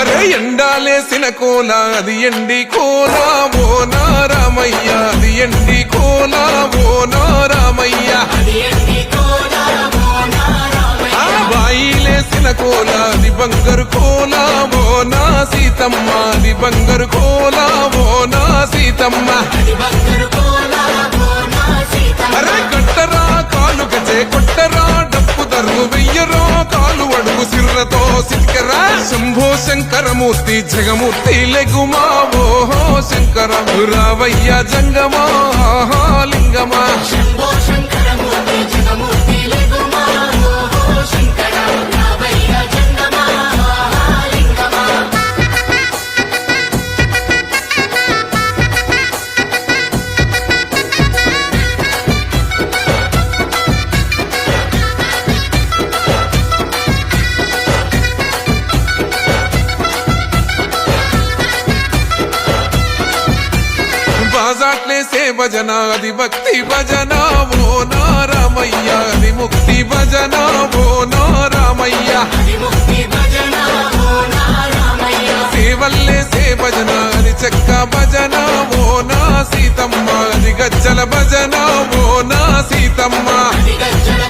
అరే ఎండాలేసిన కోల అది ఎండి కోల ఓ నారామయ్య అది ఎండి కోల ఓ నారామయ్య బాయిలేసిన కోల అది బంగారు కోల ఓ నా సీతమ్మ అది బంగారు కోల ఓ నా సీతమ్మ అరే కట్టరా కాలు గజే కొట్టరా డప్పు దర్రు వెయ్యరో కాలు అడుగు సిర్రతో సిక్కరా శంభో శంకరమూర్తి జగమూర్తి లెగుమా ఓహో శంకర రావయ్య జంగమా లింగమా శంభో శంకరమూర్తి జగమూర్తి లెగుమా ఓహో శంకర రావయ్య జంగమా లింగమా బాజాట్లేసే భజన అది భక్తి భజన ఓ నారామయ్య అది ముక్తి భజన ఓ నారామయ్య ముక్తి భజన ఓ నారామయ్య సేవల్లేసే భజన అది చెక్క భజన ఓ నా సీతమ్మ అది గజ్జల భజన ఓ నా సీతమ్మ గజ్జల